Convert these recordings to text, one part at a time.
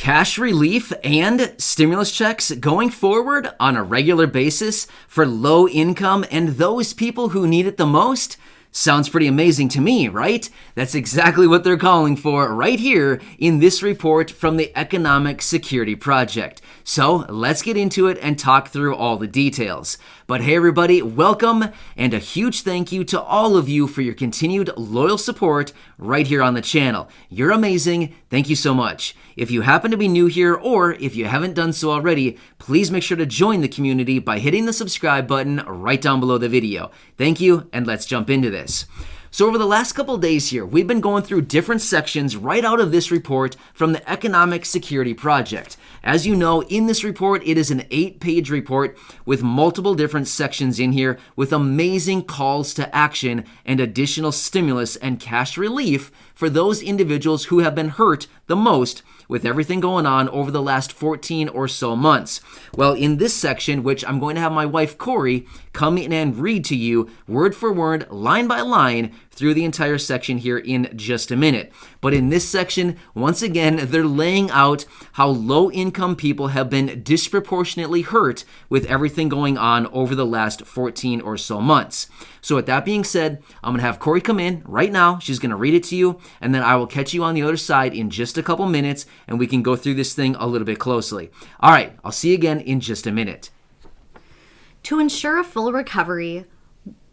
Cash relief and stimulus checks going forward on a regular basis for low income and those people who need it the most? Sounds pretty amazing to me, right? That's exactly what they're calling for right here in this report from the Economic Security Project. So let's get into it and talk through all the details. But hey everybody, welcome and a huge thank you to all of you for your continued loyal support right here on the channel. You're amazing. Thank you so much. If you happen to be new here or if you haven't done so already, please make sure to join the community by hitting the subscribe button right down below the video. Thank you, and let's jump into this. So over the last couple days here, we've been going through different sections right out of this report from the Economic Security Project. As you know, in this report, it is an 8-page report with multiple different sections in here with amazing calls to action and additional stimulus and cash relief for those individuals who have been hurt the most with everything going on over the last 14 or so months. Well, in this section, which I'm going to have my wife Corey come in and read to you word for word, line by line, through the entire section here in just a minute. But in this section, once again, they're laying out how low-income people have been disproportionately hurt with everything going on over the last 14 or so months. So with that being said, I'm going to have Corey come in right now. She's going to read it to you, and then I will catch you on the other side in just a couple minutes, and we can go through this thing a little bit closely. All right, I'll see you again in just a minute. To ensure a full recovery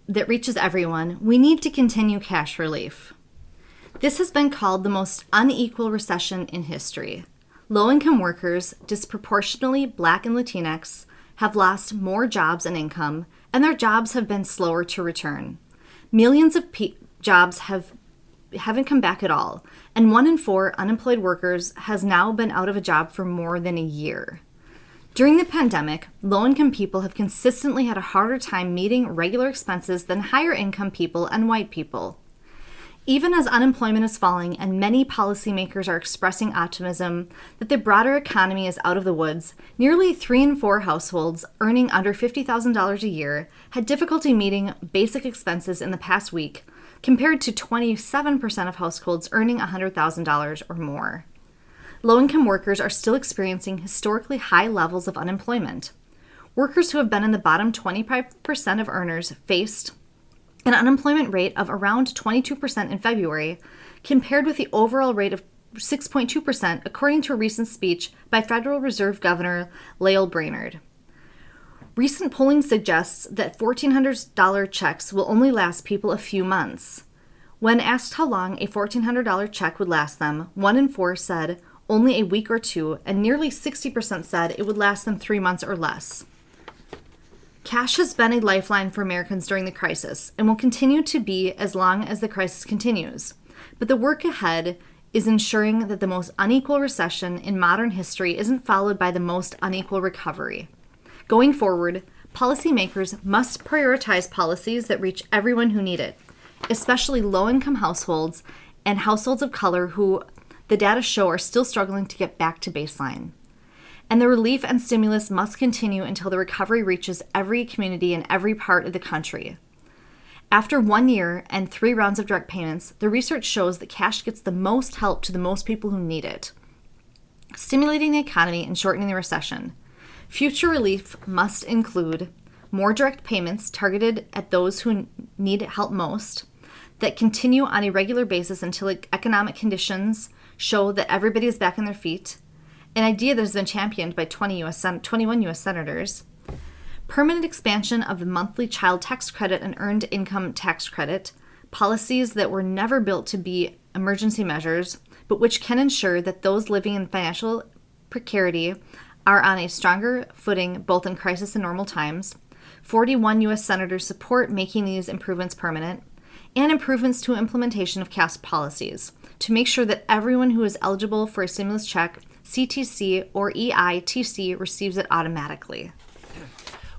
that reaches everyone, we need to continue cash relief. This has been called the most unequal recession in history. Low-income workers, disproportionately Black and Latinx, have lost more jobs and income, and their jobs have been slower to return. Millions of jobs haven't come back at all, and 1 in 4 unemployed workers has now been out of a job for more than a year. During the pandemic, low-income people have consistently had a harder time meeting regular expenses than higher-income people and white people. Even as unemployment is falling and many policymakers are expressing optimism that the broader economy is out of the woods, nearly 3 in 4 households earning under $50,000 a year had difficulty meeting basic expenses in the past week, compared to 27% of households earning $100,000 or more. Low-income workers are still experiencing historically high levels of unemployment. Workers who have been in the bottom 25% of earners faced an unemployment rate of around 22% in February, compared with the overall rate of 6.2%, according to a recent speech by Federal Reserve Governor Lael Brainerd. Recent polling suggests that $1,400 checks will only last people a few months. When asked how long a $1,400 check would last them, 1 in 4 said only a week or two, and nearly 60% said it would last them 3 months or less. Cash has been a lifeline for Americans during the crisis and will continue to be as long as the crisis continues. But the work ahead is ensuring that the most unequal recession in modern history isn't followed by the most unequal recovery. Going forward, policymakers must prioritize policies that reach everyone who need it, especially low-income households and households of color who the data show are still struggling to get back to baseline. And the relief and stimulus must continue until the recovery reaches every community in every part of the country. After 1 year and 3 rounds of direct payments, the research shows that cash gets the most help to the most people who need it, stimulating the economy and shortening the recession. Future relief must include more direct payments targeted at those who need help most, that continue on a regular basis until economic conditions show that everybody is back on their feet, an idea that has been championed by 21 U.S. senators, permanent expansion of the monthly child tax credit and earned income tax credit, policies that were never built to be emergency measures, but which can ensure that those living in financial precarity are on a stronger footing both in crisis and normal times. 41 U.S. senators support making these improvements permanent, and improvements to implementation of CAS policies to make sure that everyone who is eligible for a stimulus check, CTC, or EITC receives it automatically.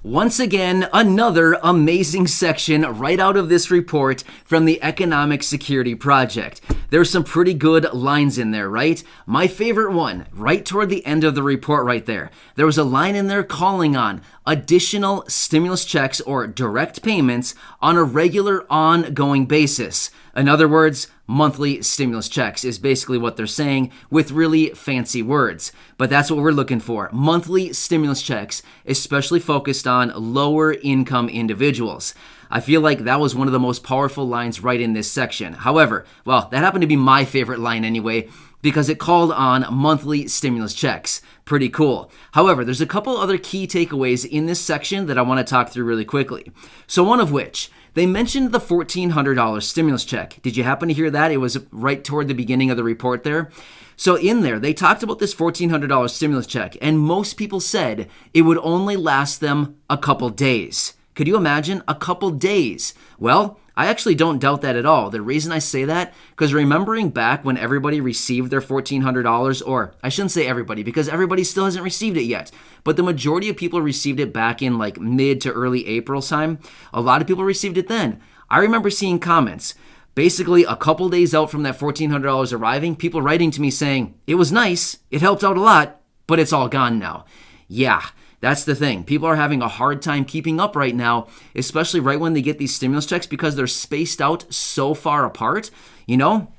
Once again, another amazing section right out of this report from the Economic Security Project. There's some pretty good lines in there, right? My favorite one, right toward the end of the report right there. There was a line in there calling on additional stimulus checks or direct payments on a regular ongoing basis. In other words, monthly stimulus checks is basically what they're saying with really fancy words. But that's what we're looking for. Monthly stimulus checks, especially focused on lower income individuals. I feel like that was one of the most powerful lines right in this section. However, well, that happened to be my favorite line anyway, because it called on monthly stimulus checks. Pretty cool. However, there's a couple other key takeaways in this section that I want to talk through really quickly. So one of which, they mentioned the $1,400 stimulus check. Did you happen to hear that? It was right toward the beginning of the report there. So in there, they talked about this $1,400 stimulus check, and most people said it would only last them a couple days. Could you imagine? A couple days. Well, I actually don't doubt that at all. The reason I say that, because remembering back when everybody received their $1,400, or I shouldn't say everybody, because everybody still hasn't received it yet, but the majority of people received it back in like mid to early April time. A lot of people received it then. I remember seeing comments, basically a couple days out from that $1,400 arriving, people writing to me saying, it was nice, it helped out a lot, but it's all gone now. Yeah. That's the thing. People are having a hard time keeping up right now, especially right when they get these stimulus checks because they're spaced out so far apart. You know,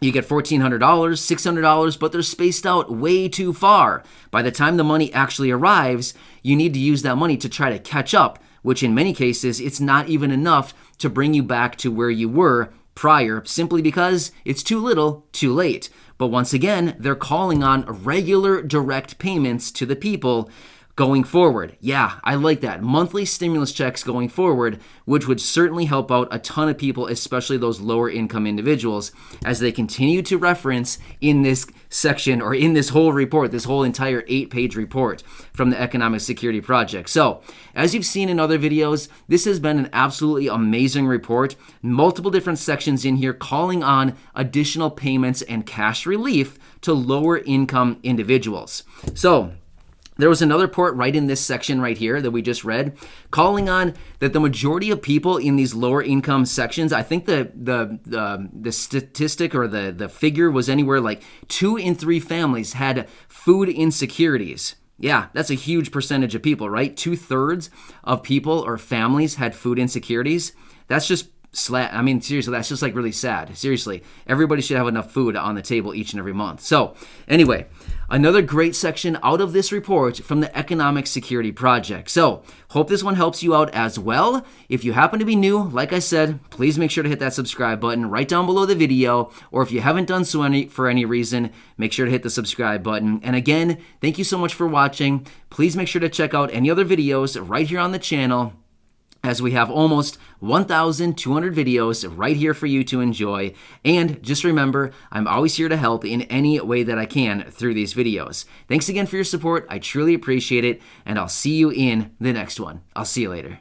you get $1,400, $600, but they're spaced out way too far. By the time the money actually arrives, you need to use that money to try to catch up, which in many cases, it's not even enough to bring you back to where you were prior, simply because it's too little, too late. But once again, they're calling on regular direct payments to the people going forward. Yeah, I like that. Monthly stimulus checks going forward, which would certainly help out a ton of people, especially those lower income individuals, as they continue to reference in this section or in this whole report, this whole entire 8-page report from the Economic Security Project. So, as you've seen in other videos, this has been an absolutely amazing report. Multiple different sections in here calling on additional payments and cash relief to lower income individuals. So, there was another report right in this section right here that we just read, calling on that the majority of people in these lower income sections, I think the statistic or the figure was anywhere like 2 in 3 families had food insecurities. Yeah, that's a huge percentage of people, right? 2/3 of people or families had food insecurities. That's just I mean, seriously, that's just like really sad. Seriously, everybody should have enough food on the table each and every month. So anyway, another great section out of this report from the Economic Security Project. So hope this one helps you out as well. If you happen to be new, like I said, please make sure to hit that subscribe button right down below the video. Or if you haven't done so for any reason, make sure to hit the subscribe button. And again, thank you so much for watching. Please make sure to check out any other videos right here on the channel, as we have almost 1,200 videos right here for you to enjoy. And just remember, I'm always here to help in any way that I can through these videos. Thanks again for your support. I truly appreciate it, and I'll see you in the next one. I'll see you later.